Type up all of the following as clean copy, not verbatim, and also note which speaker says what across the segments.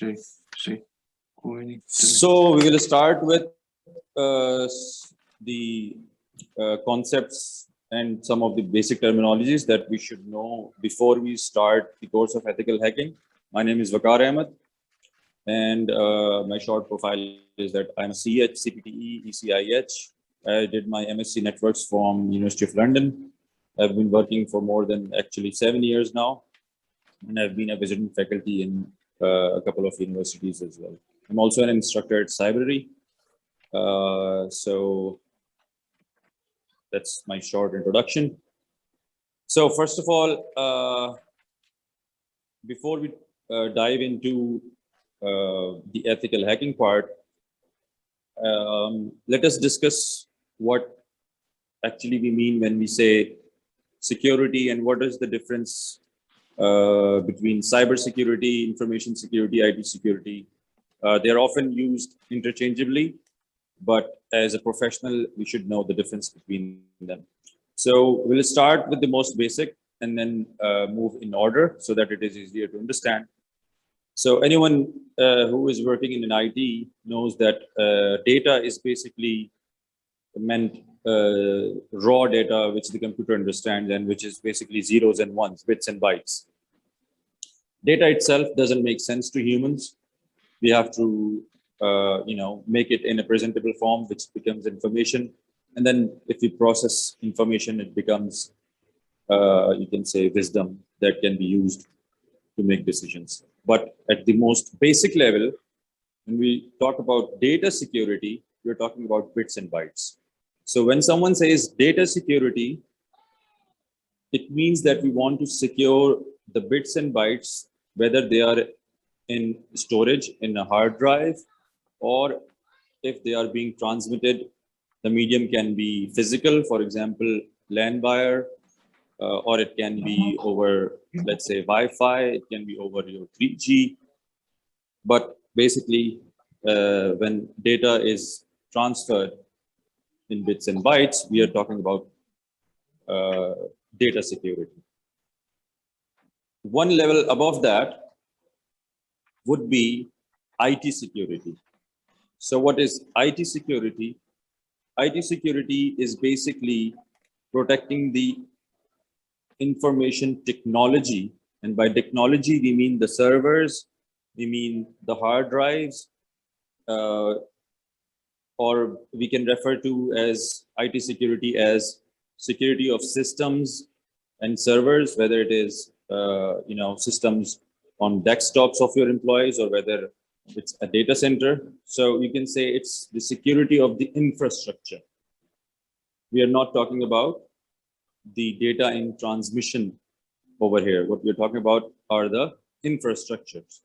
Speaker 1: So we will start with the concepts and some of the basic terminologies that we should know before we start the course of ethical hacking. My name is Waqar Ahmed, and my short profile is that I'm a CH, CPTE, ECIH. I did my MSc Networks from University of London. I've been working for more than actually 7 years now, and I've been a visiting faculty in a couple of universities as well. I'm also an instructor at Cybrary. So that's my short introduction. So first of all, before we dive into the ethical hacking part, let us discuss what actually we mean when we say security and what is the difference between cybersecurity, information security, IT security. They're often used interchangeably, but as a professional, we should know the difference between them. So we'll start with the most basic and then move in order so that it is easier to understand. So anyone who is working in an IT knows that data is basically meant raw data, which the computer understands and which is basically zeros and ones, bits and bytes. Data itself doesn't make sense to humans. We have to make it in a presentable form, which becomes information. And then if we process information, it becomes, you can say, wisdom that can be used to make decisions. But at the most basic level, when we talk about data security, we're talking about bits and bytes. So when someone says data security, it means that we want to secure the bits and bytes, whether they are in storage in a hard drive, or if they are being transmitted, the medium can be physical, for example, LAN wire, or it can be over, let's say, Wi-Fi, it can be over your 3G. But basically, when data is transferred in bits and bytes, we are talking about data security. One level above that would be IT security. So what is IT security? IT security is basically protecting the information technology. And by technology, we mean the servers, we mean the hard drives, or we can refer to as IT security as security of systems and servers, whether it is systems on desktops of your employees or whether it's a data center. So you can say it's the security of the infrastructure. We are not talking about the data in transmission over here. What we're talking about are the infrastructures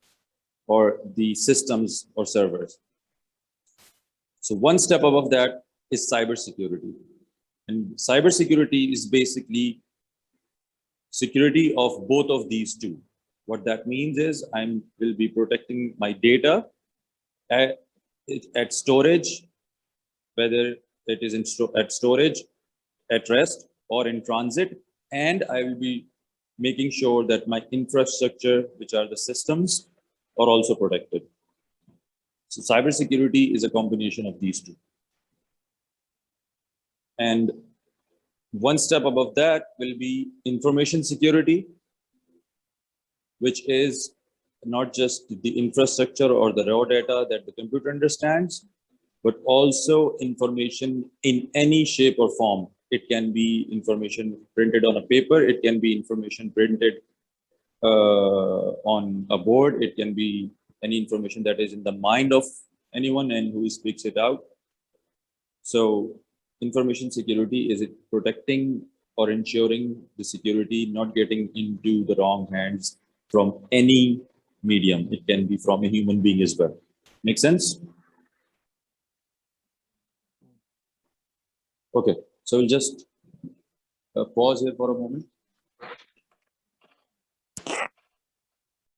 Speaker 1: or the systems or servers. So one step above that is cybersecurity. And cybersecurity is basically security of both of these two. What that means is I will be protecting my data at storage, whether it is at storage, at rest, or in transit. And I will be making sure that my infrastructure, which are the systems, are also protected. So cybersecurity is a combination of these two. And one step above that will be information security, which is not just the infrastructure or the raw data that the computer understands, but also information in any shape or form. It can be information printed on a paper. It can be information printed on a board. It can be any information that is in the mind of anyone and who speaks it out. So information security is it protecting or ensuring the security, not getting into the wrong hands from any medium. It can be from a human being as well. Make sense? Okay, so we'll just pause here for a moment.